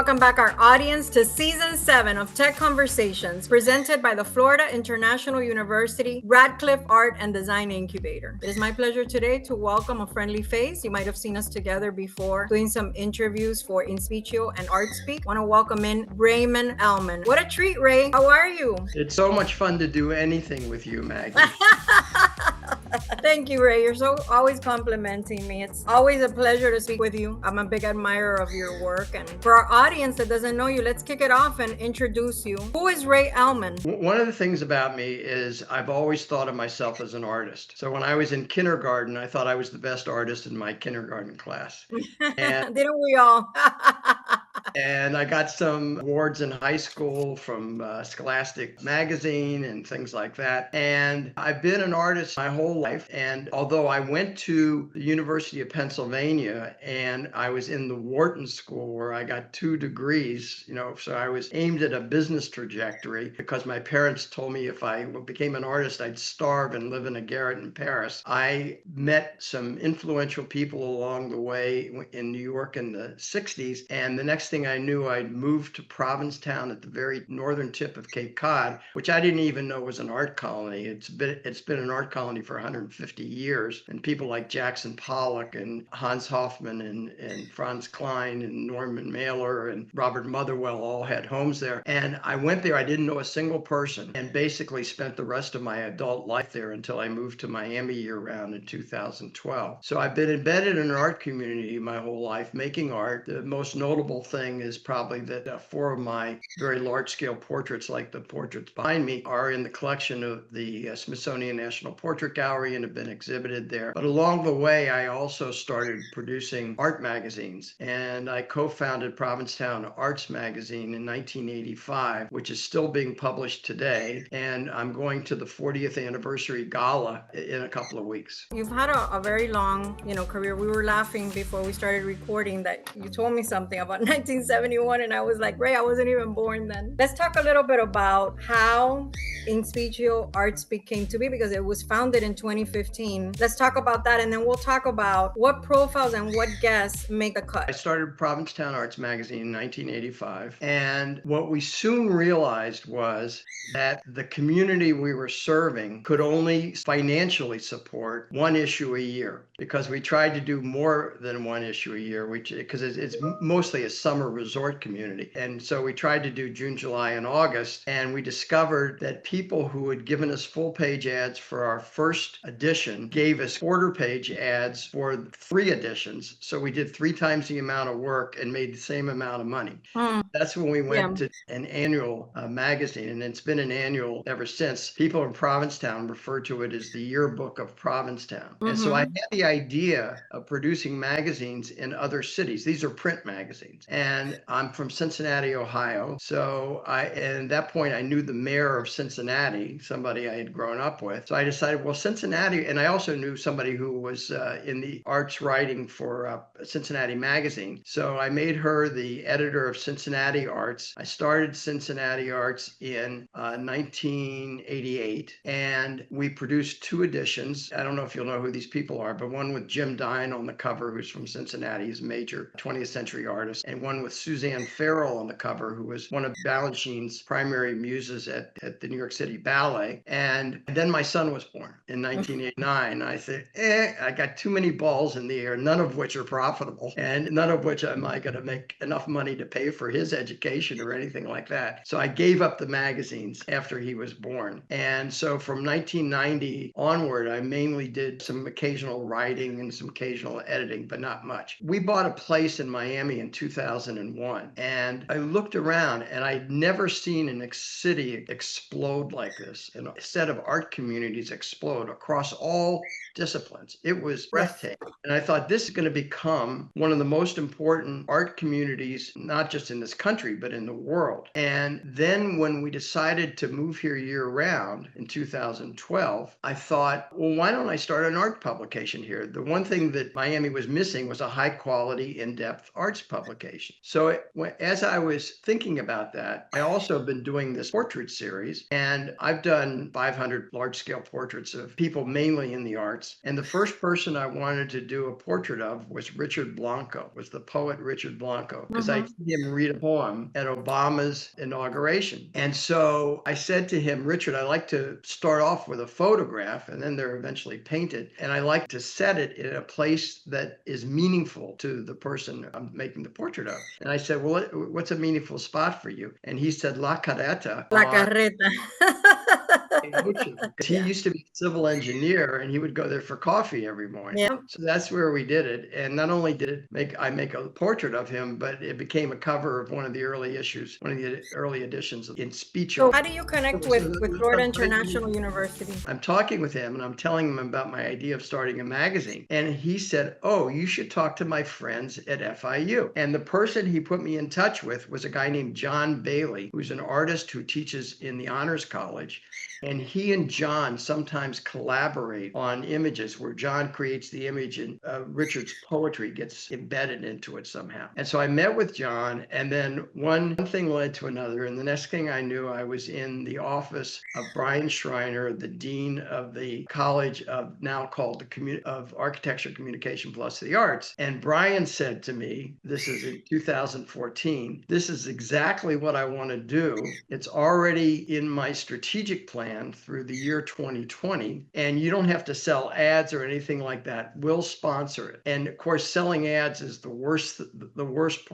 welcome back our audience to Season 7 of Tech Conversations, presented by the Florida International University Radcliffe Art and Design Incubator. It is my pleasure today to welcome a friendly face. You might have seen us together before doing some interviews for Inspiccio and ArtSpeak. I want to welcome in Ray Elman. What a treat, Ray. How are you? It's so much fun to do anything with you, Maggie. Thank you, Ray. You're so always complimenting me. It's always a pleasure to speak with you. I'm a big admirer of your work. And for our audience that doesn't know you, let's kick it off and introduce you. Who is Ray Elman? One of the things about me is I've always thought of myself as an artist. So when I was in kindergarten, I thought I was the best artist in my kindergarten class. And didn't we all? And I got some awards in high school from Scholastic magazine and things like that. And I've been an artist my whole life. And although I went to the University of Pennsylvania and I was in the Wharton School where I got 2 degrees, so I was aimed at a business trajectory because my parents told me if I became an artist, I'd starve and live in a garret in Paris. I met some influential people along the way in New York in the 60s. And the next thing I knew, I'd moved to Provincetown at the very northern tip of Cape Cod, which I didn't even know was an art colony. It's been an art colony for 150 years. And people like Jackson Pollock and Hans Hofmann and Franz Klein and Norman Mailer and Robert Motherwell all had homes there. And I went there, I didn't know a single person, and basically spent the rest of my adult life there until I moved to Miami year-round in 2012. So I've been embedded in an art community my whole life, making art. The most notable thing is probably that 4 of my very large-scale portraits, like the portraits behind me, are in the collection of the Smithsonian National Portrait Gallery and have been exhibited there. But along the way, I also started producing art magazines, and I co-founded Provincetown Arts Magazine in 1985, which is still being published today, and I'm going to the 40th anniversary gala in a couple of weeks. You've had a very long, career. We were laughing before we started recording that you told me something about 1971, and I was like, Ray, I wasn't even born then. Let's talk a little bit about how Inspiccio ArtSpeak came to be, because it was founded in 2015. Let's talk about that, and then we'll talk about what profiles and what guests make the cut. I started Provincetown Arts Magazine in 1985, and what we soon realized was that the community we were serving could only financially support 1 issue a year, because we tried to do more than 1 issue a year, because it's mostly a summer resort community. And so we tried to do June, July, and August, and we discovered that people who had given us full-page ads for our first edition gave us quarter-page ads for 3 editions. So we did 3 times the amount of work and made the same amount of money. That's when we went to an annual magazine, and it's been an annual ever since. People in Provincetown refer to it as the yearbook of Provincetown. And so I had the idea of producing magazines in other cities. These are print magazines. And I'm from Cincinnati, Ohio. So at that point, I knew the mayor of Cincinnati, somebody I had grown up with. So I decided, well, Cincinnati, and I also knew somebody who was in the arts writing for Cincinnati Magazine. So I made her the editor of Cincinnati Arts. I started Cincinnati Arts in 1988, and we produced 2 editions. I don't know if you'll know who these people are, but one with Jim Dine on the cover, who's from Cincinnati, he's a major 20th century artist, and one with Suzanne Farrell on the cover, who was one of Balanchine's primary muses at the New York City Ballet. And then my son was born in 1989. I said, I got too many balls in the air, none of which are profitable, and none of which am I going to make enough money to pay for his education or anything like that. So I gave up the magazines after he was born. And so from 1990 onward, I mainly did some occasional writing and some occasional editing, but not much. We bought a place in Miami in 2001, and I looked around and I'd never seen a city explode like this, and a set of art communities explode across all disciplines. It was breathtaking. And I thought, this is going to become one of the most important art communities, not just in this country, but in the world. And then when we decided to move here year round in 2012, I thought, well, why don't I start an art publication here? The one thing that Miami was missing was a high quality, in-depth arts publication. So as I was thinking about that, I also have been doing this portrait series, and I've done 500 large-scale portraits of people mainly in the arts. And the first person I wanted to do a portrait of was Richard Blanco, was the poet Richard Blanco, because I see him read a poem at Obama's inauguration. And so I said to him, Richard, I like to start off with a photograph, and then they're eventually painted. And I like to set it in a place that is meaningful to the person I'm making the portrait of. And I said, well, what's a meaningful spot for you? And he said, La Carreta. La Carreta. He used to be a civil engineer, and he would go there for coffee every morning. Yeah. So that's where we did it. And not only did I make a portrait of him, but it became a cover of one of the early issues, one of the early editions in Speech. So how do you connect with Florida International University? I'm talking with him, and I'm telling him about my idea of starting a magazine. And he said, oh, you should talk to my friends at FIU. And the person he put me in touch with was a guy named John Bailey, who's an artist who teaches in the Honors College. And he and John sometimes collaborate on images where John creates the image and Richard's poetry gets embedded into it somehow. And so I met with John, and then one thing led to another. And the next thing I knew, I was in the office of Brian Schreiner, the dean of the college of now called the of Architecture, Communication Plus the Arts. And Brian said to me, this is in 2014, this is exactly what I want to do. It's already in my strategic plan through the year 2020, and you don't have to sell ads or anything like that. We'll sponsor it. And of course, selling ads is the worst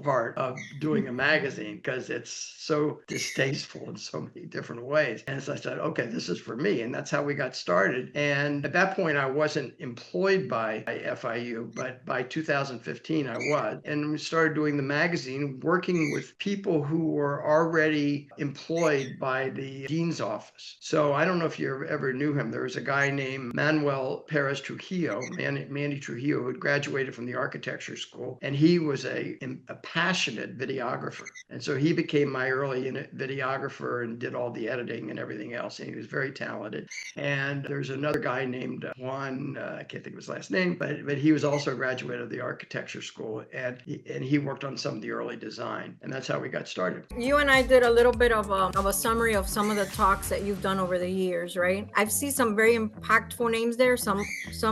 part of doing a magazine because it's so distasteful in so many different ways. And so I said, okay, this is for me. And that's how we got started. And at that point, I wasn't employed by FIU, but by 2015, I was. And we started doing the magazine, working with people who were already employed by the dean's office. So I don't know if you ever knew him. There was a guy named Manuel Perez Trujillo, Manny Trujillo, who had graduated from the architecture school, and he was a passionate videographer. And so he became my early videographer and did all the editing and everything else. And he was very talented. And there's another guy named Juan, I can't think of his last name, but he was also a graduate of the architecture school, and he worked on some of the early design. And that's how we got started. You and I did a little bit of a summary of some of the talks that you've done over the years, right? I've seen some very impactful names there, some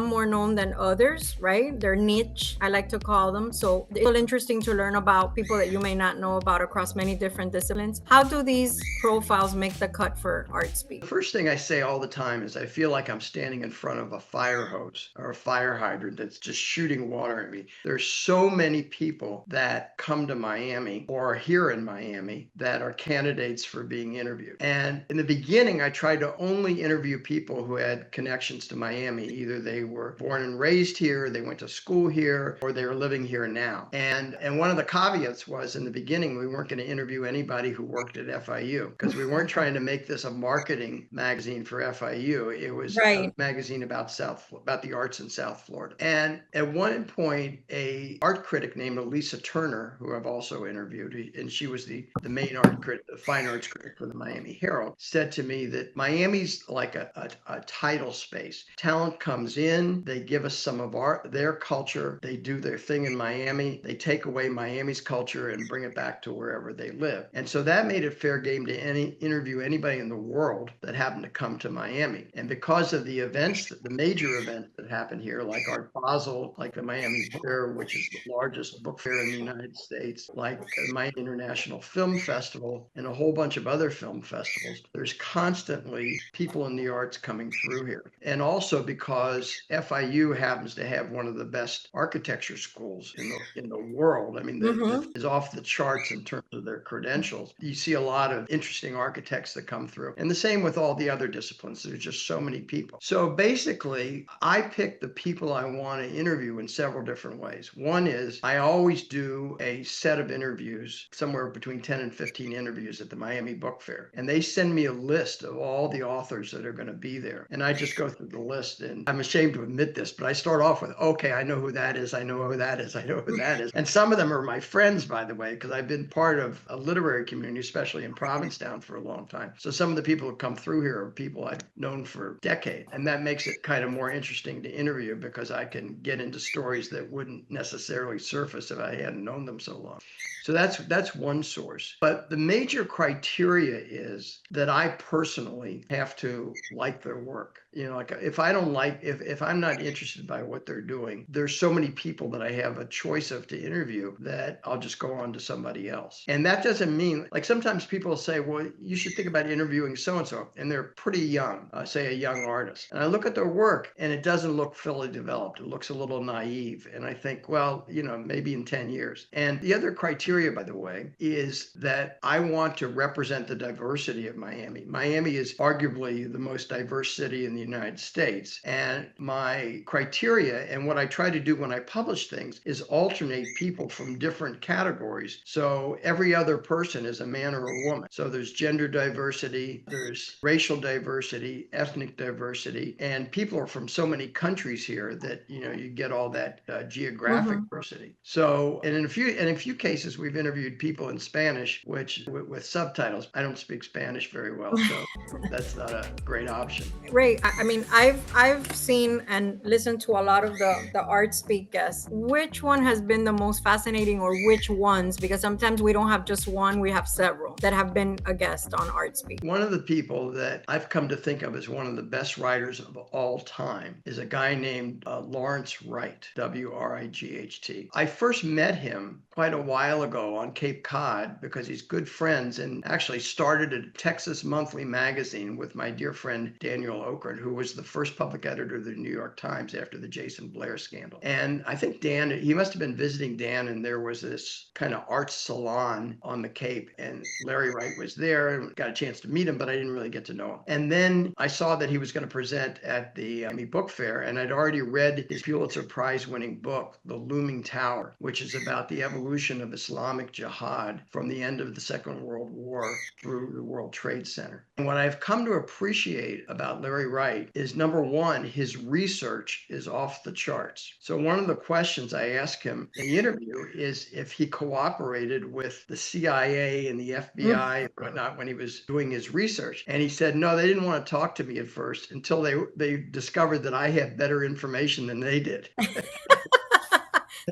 more known than others, right? They're niche, I like to call them. So it's interesting to learn about people that you may not know about across many different disciplines. How do these profiles make the cut for ArtSpeak? The first thing I say all the time is I feel like I'm standing in front of a fire hose or a fire hydrant that's just shooting water at me. There's so many people that come to Miami or are here in Miami that are candidates for being interviewed. And in the beginning, I tried to only interview people who had connections to Miami. Either they were born and raised here, they went to school here, or they were living here now. And one of the caveats was in the beginning, we weren't going to interview anybody who worked at FIU because we weren't trying to make this a marketing magazine for FIU. It was a magazine about the arts in South Florida. And at one point, a art critic named Elisa Turner, who I've also interviewed, and she was the main art critic, the fine arts critic for the Miami Herald, said to me that Miami's like a tidal space. Talent comes in, they give us some of their culture, they do their thing in Miami, they take away Miami's culture and bring it back to wherever they live. And so that made it fair game to interview anybody in the world that happened to come to Miami. And because of the events, the major events that happen here, like Art Basel, like the Miami Book Fair, which is the largest book fair in the United States, like the Miami International Film Festival, and a whole bunch of other film festivals, there's constantly people in the arts coming through here. And also because FIU happens to have one of the best architecture schools in the world. I mean, that is off the charts in terms of their credentials. You see a lot of interesting architects that come through. And the same with all the other disciplines. There's just so many people. So basically, I pick the people I want to interview in several different ways. One is I always do a set of interviews, somewhere between 10 and 15 interviews at the Miami Book Fair. And they send me a list of all all the authors that are going to be there. And I just go through the list, and I'm ashamed to admit this, but I start off with, okay, I know who that is. I know who that is. I know who that is. And some of them are my friends, by the way, because I've been part of a literary community, especially in Provincetown, for a long time. So some of the people who come through here are people I've known for decades. And that makes it kind of more interesting to interview because I can get into stories that wouldn't necessarily surface if I hadn't known them so long. So that's one source. But the major criteria is that I personally have to like their work. Like if I don't like, if I'm not interested by what they're doing, there's so many people that I have a choice of to interview that I'll just go on to somebody else. And that doesn't mean, like sometimes people say, well, you should think about interviewing so-and-so, and they're pretty young, say a young artist. And I look at their work and it doesn't look fully developed. It looks a little naive. And I think, well, maybe in 10 years. And the other criteria, by the way, is that I want to represent the diversity of Miami. Miami is arguably the most diverse city in the United States. And my criteria and what I try to do when I publish things is alternate people from different categories. So every other person is a man or a woman. So there's gender diversity, there's racial diversity, ethnic diversity, and people are from so many countries here that, you get all that geographic diversity. So, and in a few cases, we've interviewed people in Spanish, which with subtitles. I don't speak Spanish very well, so that's not a great option. Ray, I mean, I've seen and listened to a lot of the ArtSpeak guests. Which one has been the most fascinating, or which ones? Because sometimes we don't have just one, we have several that have been a guest on ArtSpeak. One of the people that I've come to think of as one of the best writers of all time is a guy named Lawrence Wright, W-R-I-G-H-T. I first met him quite a while ago on Cape Cod because he's good friends, and actually started a Texas monthly magazine with my dear friend Daniel Okren, who was the first public editor of the New York Times after the Jason Blair scandal. And I think he must have been visiting Dan, and there was this kind of art salon on the Cape, and Larry Wright was there, and got a chance to meet him, but I didn't really get to know him. And then I saw that he was going to present at the Miami Book Fair, and I'd already read his Pulitzer Prize winning book, The Looming Tower, which is about the evolution of Islamic jihad from the end of the Second World War through the World Trade Center. And what I've come to appreciate about Larry Wright is, number one, his research is off the charts. So one of the questions I asked him in the interview is if he cooperated with the CIA and the FBI and whatnot when he was doing his research. And he said, no, they didn't want to talk to me at first until they discovered that I had better information than they did.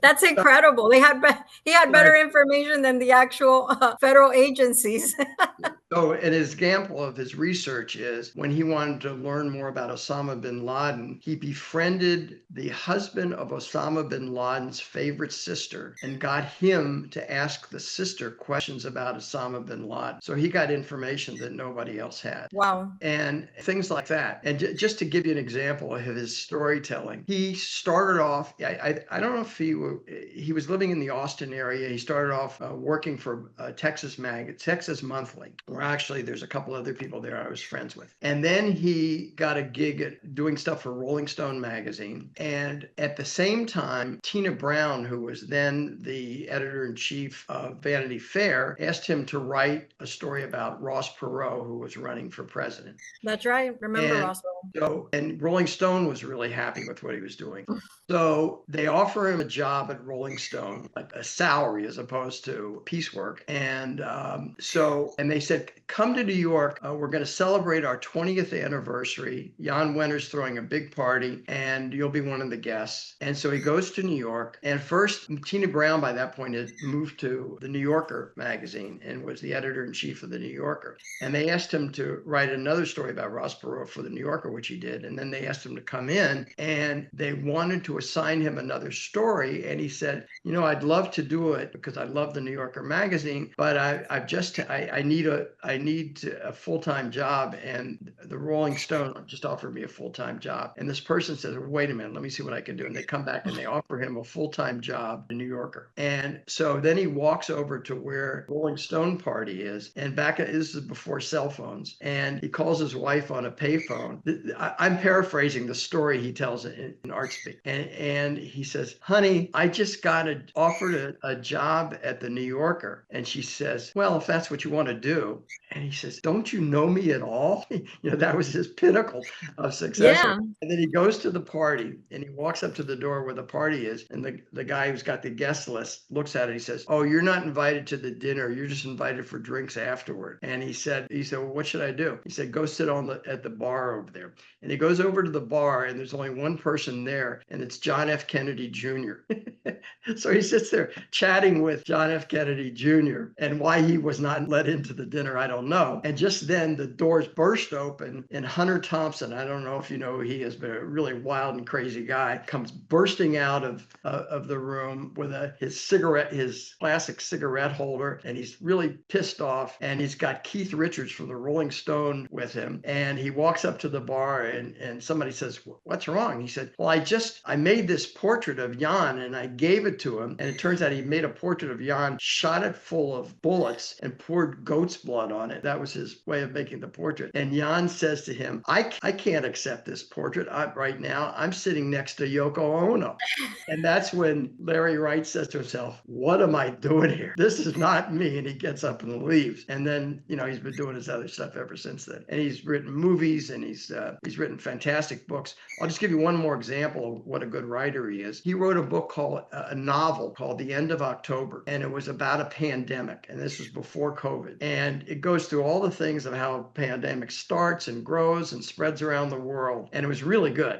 That's incredible. He had better information than the actual federal agencies. So an example of his research is when he wanted to learn more about Osama bin Laden, he befriended the husband of Osama bin Laden's favorite sister and got him to ask the sister questions about Osama bin Laden. So he got information that nobody else had. Wow. And things like that. And just to give you an example of his storytelling, he started off, I don't know if he was living in the Austin area. He started off working for Texas Monthly. Actually, there's a couple other people there I was friends with. And then he got a gig at doing stuff for Rolling Stone magazine. And at the same time, Tina Brown, who was then the editor-in-chief of Vanity Fair, asked him to write a story about Ross Perot, who was running for president. That's right. Remember Ross Perot. And Rolling Stone was really happy with what he was doing. So they offer him a job at Rolling Stone, like a salary as opposed to piecework. And and they said, come to New York. We're going to celebrate our 20th anniversary. Jan Wenner's throwing a big party, and you'll be one of the guests. And so he goes to New York. And first, Tina Brown, by that point, had moved to the New Yorker magazine and was the editor-in-chief of the New Yorker. And they asked him to write another story about Ross Perot for the New Yorker, which he did. And then they asked him to come in, and they wanted to assign him another story. And he said, I'd love to do it because I love the New Yorker magazine, but I need a full-time job, and the Rolling Stone just offered me a full-time job. And this person says, wait a minute, let me see what I can do. And they come back and they offer him a full-time job in New Yorker. And so then he walks over to where Rolling Stone party is, and this is before cell phones, and he calls his wife on a payphone. I'm paraphrasing the story he tells in ArtSpeak. And he says, honey, I just got offered a job at the New Yorker. And she says, well, if that's what you want to do. and he says, "Don't you know me at all?" That was his pinnacle of success. Yeah. And then he goes to the party and he walks up to the door where the party is. And the guy who's got the guest list looks at it. He says, "Oh, you're not invited to the dinner. You're just invited for drinks afterward." And he said, "Well, what should I do?" He said, "Go sit at the bar over there." And he goes over to the bar and there's only one person there, and it's John F. Kennedy Jr. So he sits there chatting with John F. Kennedy Jr. And why he was not let into the dinner, I don't know. And just then the doors burst open and Hunter Thompson, I don't know if you know who he is, but a really wild and crazy guy, comes bursting out of the room with his classic cigarette holder, and he's really pissed off. And he's got Keith Richards from the Rolling Stone with him. And he walks up to the bar and somebody says, "What's wrong?" He said, "Well, I made this portrait of Jan and I gave it to him. And it turns out he made a portrait of Jan, shot it full of bullets and poured goat's blood on it. That was his way of making the portrait." And Jan says to him, I can't accept this portrait right now. I'm sitting next to Yoko Ono." And that's when Larry Wright says to himself, "What am I doing here? This is not me." And he gets up and leaves. And then, he's been doing his other stuff ever since then. And he's written movies and he's written fantastic books. I'll just give you one more example of what a good writer he is. He wrote a book a novel called The End of October. And it was about a pandemic. And this was before COVID. And it goes through all the things of how a pandemic starts and grows and spreads around the world. And it was really good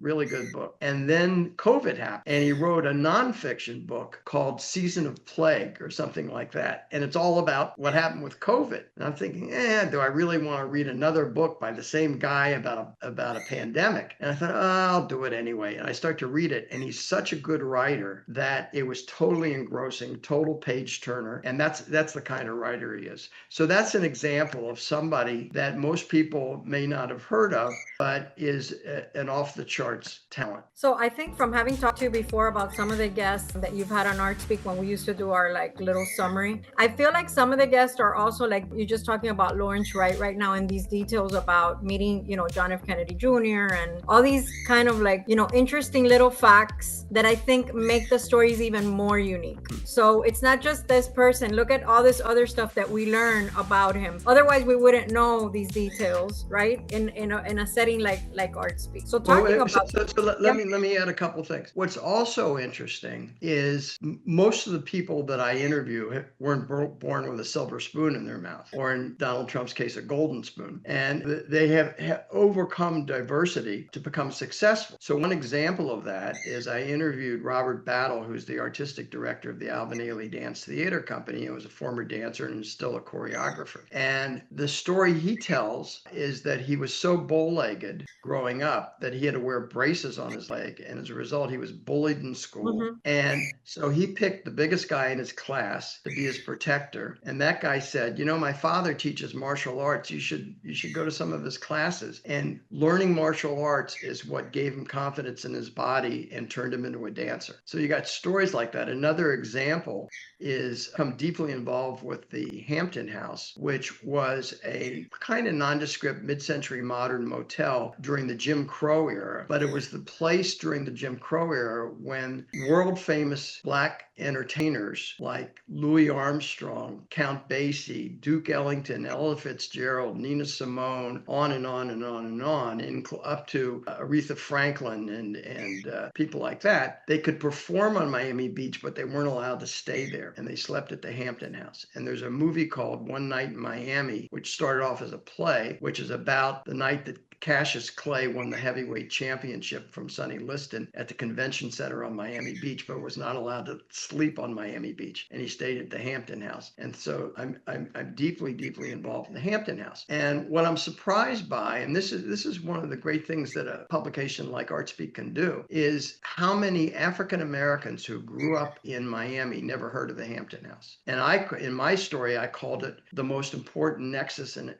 book. And then COVID happened. And he wrote a nonfiction book called Season of Plague or something like that. And it's all about what happened with COVID. And I'm thinking, do I really want to read another book by the same guy about a pandemic? And I thought, I'll do it anyway. And I start to read it. And he's such a good writer that it was totally engrossing, total page turner. And that's the kind of writer he is. So that's an example of somebody that most people may not have heard of, but is an off the charts talent. So I think from having talked to you before about some of the guests that you've had on ArtSpeak when we used to do our little summary, I feel like some of the guests are also like you're just talking about Lawrence Wright right now and these details about meeting, John F. Kennedy Jr. and all these kind of interesting little facts that I think make the stories even more unique. So it's not just this person. Look at all this other stuff that we learn about him. Otherwise, we wouldn't know these details, right? In a setting like ArtSpeak. So let me add a couple things. What's also interesting is most of the people that I interview weren't born with a silver spoon in their mouth, or in Donald Trump's case, a golden spoon. And they have overcome diversity to become successful. So one example of that is I interviewed Robert Battle, who's the artistic director of the Alvin Ailey Dance Theater Company. He was a former dancer and is still a choreographer. And the story he tells is that he was so bow-legged growing up that he had to wear braces on his leg. And as a result, he was bullied in school. Mm-hmm. And so he picked the biggest guy in his class to be his protector. And that guy said, "My father teaches martial arts. You should go to some of his classes." And learning martial arts is what gave him confidence in his body and turned him into a dancer. So you got stories like that. Another example is I'm deeply involved with the Hampton House, which was a kind of nondescript mid-century modern motel during the Jim Crow era. But it was the place during the Jim Crow era when world-famous Black entertainers like Louis Armstrong, Count Basie, Duke Ellington, Ella Fitzgerald, Nina Simone, on and on and on and on, and up to Aretha Franklin and people like that, they could perform on Miami Beach, but they weren't allowed to stay there. And they slept at the Hampton House. And there's a movie called One Night in Miami, which started off as a play, which is about the night that Cassius Clay won the heavyweight championship from Sonny Liston at the convention center on Miami Beach, but was not allowed to sleep on Miami Beach. And he stayed at the Hampton House. And so I'm deeply, deeply involved in the Hampton House. And what I'm surprised by, and this is one of the great things that a publication like ArtSpeak can do, is how many African Americans who grew up in Miami never heard of the Hampton House. And in my story, I called it the most important nexus in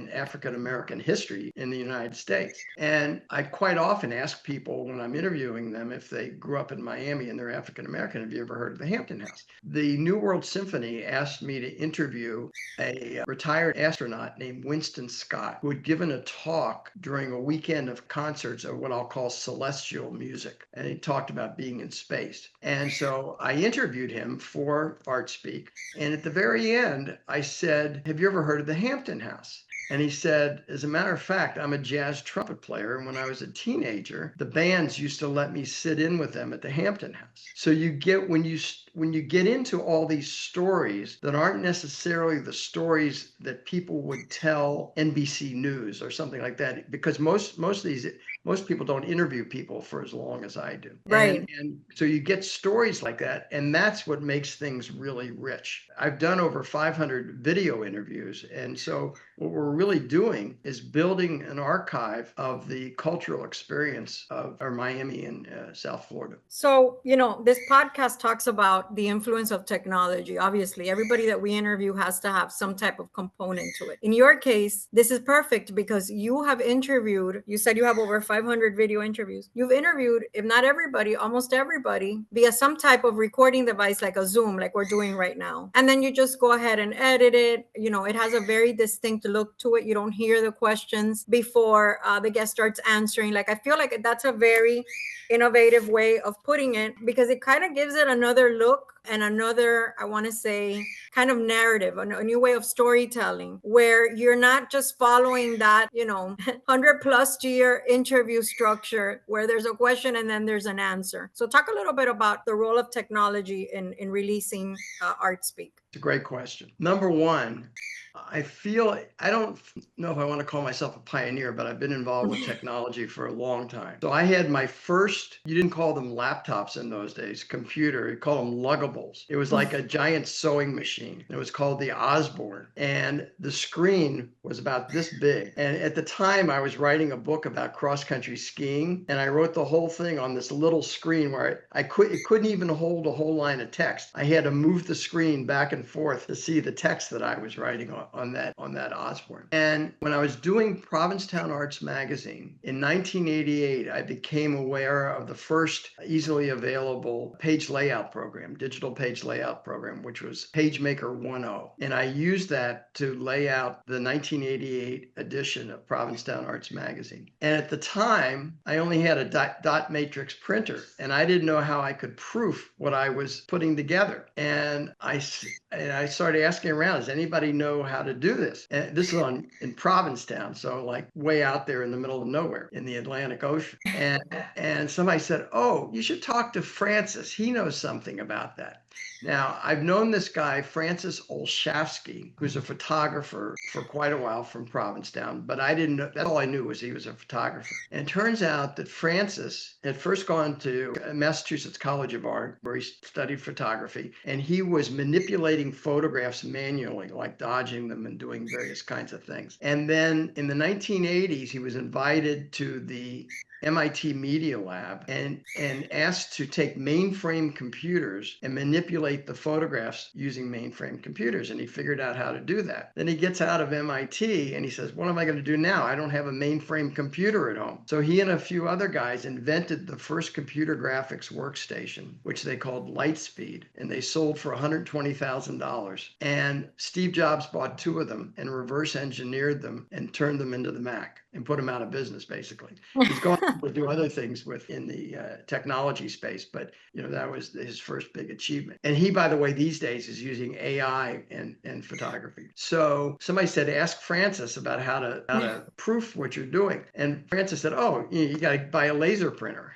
African American history in the United United States. And I quite often ask people when I'm interviewing them if they grew up in Miami and they're African American, have you ever heard of the Hampton House? The New World Symphony asked me to interview a retired astronaut named Winston Scott, who had given a talk during a weekend of concerts of what I'll call celestial music. And he talked about being in space. And so I interviewed him for ArtSpeak. And at the very end, I said, have you ever heard of the Hampton House? And he said, as a matter of fact, I'm a jazz trumpet player. And when I was a teenager, the bands used to let me sit in with them at the Hampton House. So you get, when you get into all these stories that aren't necessarily the stories that people would tell NBC News or something like that, because most people don't interview people for as long as I do. Right. And so you get stories like that, and that's what makes things really rich. I've done over 500 video interviews. And so what we're really doing is building an archive of the cultural experience of our Miami and South Florida. So, this podcast talks about the influence of technology. Obviously, everybody that we interview has to have some type of component to it. In your case, this is perfect because you have interviewed, you said you have over 500 video interviews. You've interviewed, if not everybody, almost everybody via some type of recording device like a Zoom, like we're doing right now. And then you just go ahead and edit it. It has a very distinct look to it. You don't hear the questions before the guest starts answering. Like, I feel like that's a very innovative way of putting it, because it kind of gives it another look and another, I want to say, kind of narrative, a new way of storytelling, where you're not just following that 100+ year interview structure where there's a question and then there's an answer. So talk a little bit about the role of technology in releasing ArtSpeak. It's a great question. Number one, I don't know if I want to call myself a pioneer, but I've been involved with technology for a long time. So I had my first, you didn't call them laptops in those days, computer, you call them luggables. It was like a giant sewing machine. It was called the Osborne. And the screen was about this big. And at the time I was writing a book about cross-country skiing. And I wrote the whole thing on this little screen where it couldn't even hold a whole line of text. I had to move the screen back and forth to see the text that I was writing on that Osborne. And when I was doing Provincetown Arts Magazine in 1988, I became aware of the first easily available page layout program, digital page layout program, which was PageMaker 1.0. And I used that to lay out the 1988 edition of Provincetown Arts Magazine. And at the time, I only had a dot matrix printer, and I didn't know how I could proof what I was putting together. And I started asking around, does anybody know how to do this? And this is in Provincetown, so like way out there in the middle of nowhere in the Atlantic Ocean. And somebody said, oh, you should talk to Francis. He knows something about that. Now, I've known this guy, Francis Olszewski, who's a photographer for quite a while from Provincetown, but I didn't know, that's all I knew was he was a photographer. And it turns out that Francis had first gone to Massachusetts College of Art, where he studied photography, and he was manipulating photographs manually, like dodging them and doing various kinds of things. And then in the 1980s, he was invited to the MIT Media Lab and asked to take mainframe computers and manipulate the photographs using mainframe computers. And he figured out how to do that. Then he gets out of MIT and he says, what am I going to do now? I don't have a mainframe computer at home. So he and a few other guys invented the first computer graphics workstation, which they called Lightspeed. And they sold for $120,000. And Steve Jobs bought two of them and reverse engineered them and turned them into the Mac and put them out of business, basically. He's gone to do other things in the technology space, but that was his first big achievement. And he, by the way, these days is using AI and photography. So somebody said, ask Francis about how to proof what you're doing. And Francis said, oh, you got to buy a laser printer.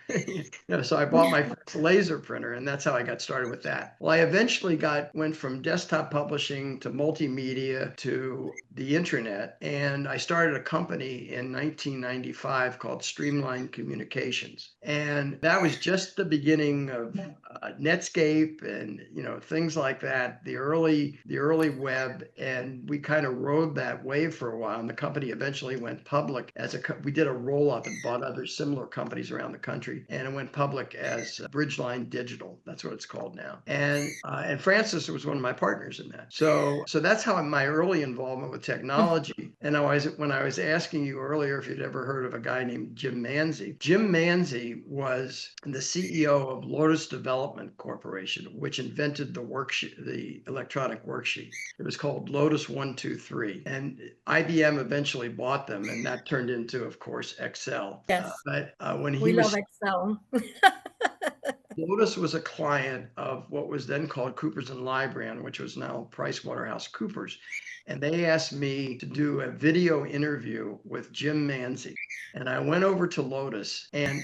So I bought my first laser printer, and that's how I got started with that. Well, I eventually went from desktop publishing to multimedia to the internet, and I started a company in 1995 called Streamline Communications. And that was just the beginning of Netscape and, things like that, the early web. And we kind of rode that wave for a while. And the company eventually went public we did a roll up and bought other similar companies around the country. And it went public as Bridgeline Digital. That's what it's called now. And Francis was one of my partners in that. So that's how my early involvement with technology. And when I was asking you earlier if you'd ever heard of a guy named Jim Manzi. Jim Manzi was the CEO of Lotus Development Corporation, which invented the electronic worksheet. It was called Lotus 123. And IBM eventually bought them, and that turned into, of course, Excel. Yes. But when we love Excel. Lotus was a client of what was then called Coopers & Lybrand, which was now PricewaterhouseCoopers. And they asked me to do a video interview with Jim Manzi. And I went over to Lotus, and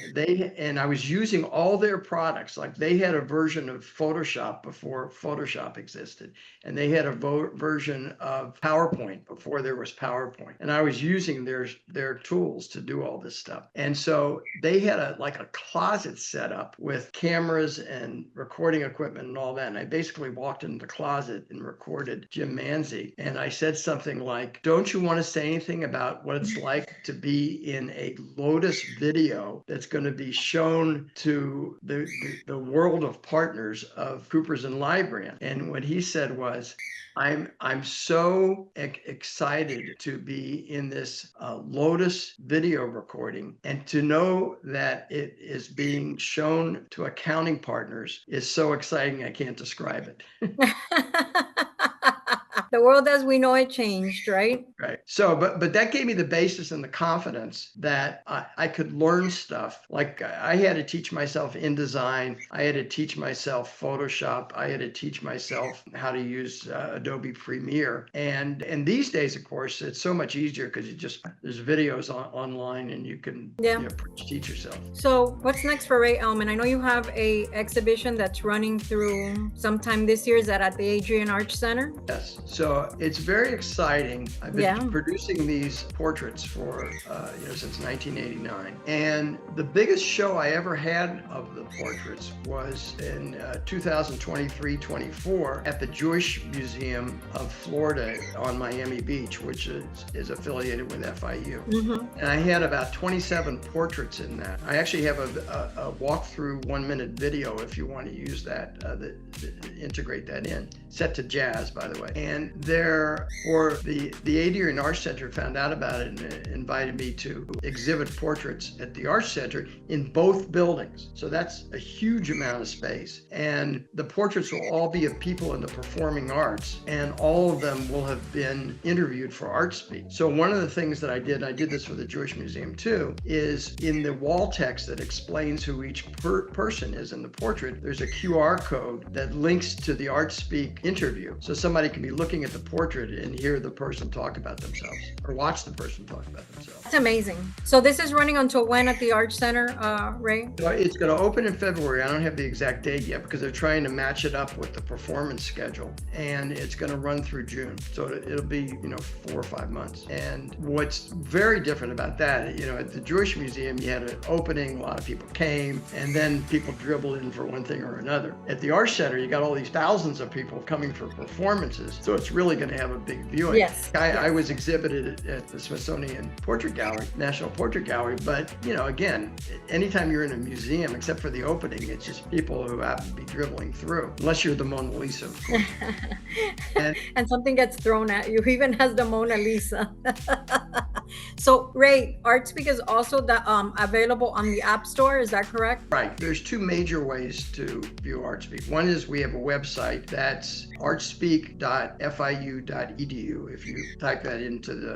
I was using all their products. Like, they had a version of Photoshop before Photoshop existed. And they had a version of PowerPoint before there was PowerPoint. And I was using their tools to do all this stuff. And so they had a closet set up with cameras and recording equipment and all that. And I basically walked into the closet and recorded Jim Manzi. And I said something like, "Don't you want to say anything about what it's like to be in a Lotus video that's going to be shown to the world of partners of Coopers & Lybrand?" And what he said was, I'm so excited to be in this Lotus video recording, and to know that it is being shown to accounting partners is so exciting, I can't describe it. The world as we know it changed, right? Right. So, but that gave me the basis and the confidence that I could learn stuff. Like, I had to teach myself InDesign. I had to teach myself Photoshop. I had to teach myself how to use Adobe Premiere. And these days, of course, it's so much easier because there's videos online and you can teach yourself. So what's next for Ray Elman? I know you have a exhibition that's running through sometime this year. Is that at the Adrian Arch Center? Yes. So it's very exciting. I've been producing these portraits for since 1989, and the biggest show I ever had of the portraits was in 2023-24 at the Jewish Museum of Florida on Miami Beach, which is affiliated with FIU. Mm-hmm. And I had about 27 portraits in that. I actually have a walkthrough 1-minute video if you want to use that, integrate that in, set to jazz, by the way. And for the Adrian Arch Center found out about it and invited me to exhibit portraits at the Arch Center in both buildings. So that's a huge amount of space. And the portraits will all be of people in the performing arts, and all of them will have been interviewed for ArtSpeak. So one of the things that I did this for the Jewish Museum too, is in the wall text that explains who each person is in the portrait, there's a QR code that links to the ArtSpeak interview. So somebody can be looking at the portrait and hear the person talk about themselves, or watch the person talk about themselves. That's amazing. So this is running until when at the Arch Center, Ray? So it's going to open in February. I don't have the exact date yet because they're trying to match it up with the performance schedule, and it's going to run through June. So it'll be 4 or 5 months. And what's very different about that, at the Jewish Museum, you had an opening, a lot of people came, and then people dribbled in for one thing or another. At the Arch Center, you got all these thousands of people coming for performances, so it's really going to have a big viewing. Yes. I was exhibited at the Smithsonian Portrait Gallery, National Portrait Gallery, but again, anytime you're in a museum, except for the opening, it's just people who happen to be dribbling through, unless you're the Mona Lisa, of course. and something gets thrown at you, even as the Mona Lisa. So Ray, ArtSpeak is also available on the App Store, is that correct? Right. There's two major ways to view ArtSpeak. One is we have a website that's artspeak.fiu.edu. If you type that into the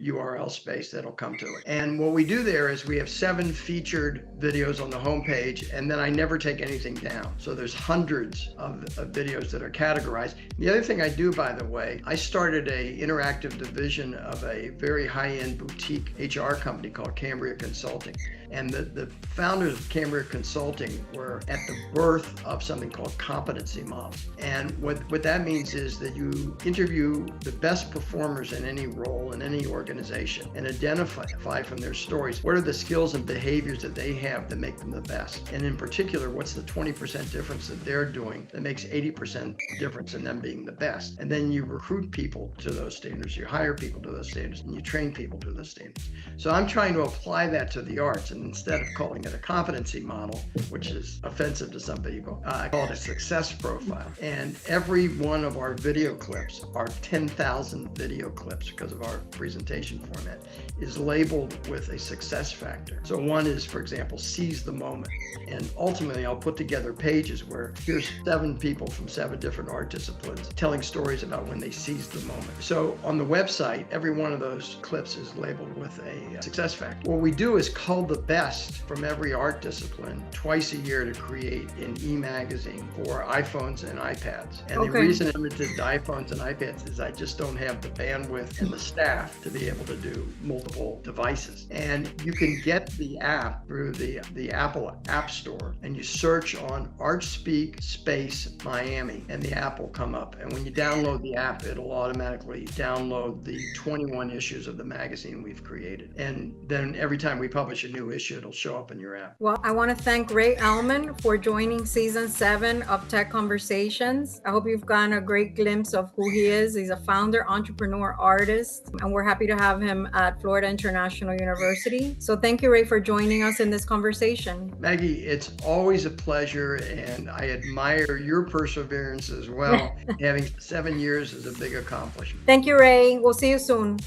URL space, that'll come to it. And what we do there is we have 7 featured videos on the homepage, and then I never take anything down. So there's hundreds of videos that are categorized. The other thing I do, by the way, I started a interactive division of a very high-end boutique HR company called Cambria Consulting. And the founders of Cambria Consulting were at the birth of something called competency models. And what that means is that you interview the best performers in any role in any organization and identify from their stories what are the skills and behaviors that they have that make them the best. And in particular, what's the 20% difference that they're doing that makes 80% difference in them being the best. And then you recruit people to those standards, you hire people to those standards, and you train people to those standards. So I'm trying to apply that to the arts, and instead of calling it a competency model, which is offensive to some people, I call it a success profile. And every one of our video clips, our 10,000 video clips because of our presentation format, is labeled with a success factor. So one is, for example, seize the moment. And ultimately, I'll put together pages where here's 7 people from 7 different art disciplines telling stories about when they seized the moment. So on the website, every one of those clips is labeled with a success factor. What we do is cull the best from every art discipline twice a year to create an e-magazine for iPhones and iPads. And the reason I'm limited to iPhones and iPads is I just don't have the bandwidth and the staff to be able to do multiple devices. And you can get the app through the Apple App Store, and you search on ArtSpeak space Miami, and the app will come up. And when you download the app, it'll automatically download the 21 issues of the magazine we've created. And then every time we publish a new issue, it'll show up in your app. Well, I want to thank Ray Elman for joining season 7 of Tech Conversations. I hope you've gotten a great glimpse of who he is. He's a founder, entrepreneur, artist, and we're happy to have him at Florida International University. So thank you, Ray, for joining us in this conversation. Maggie, it's always a pleasure, and I admire your perseverance as well. Having 7 years is a big accomplishment. Thank you, Ray. We'll see you soon.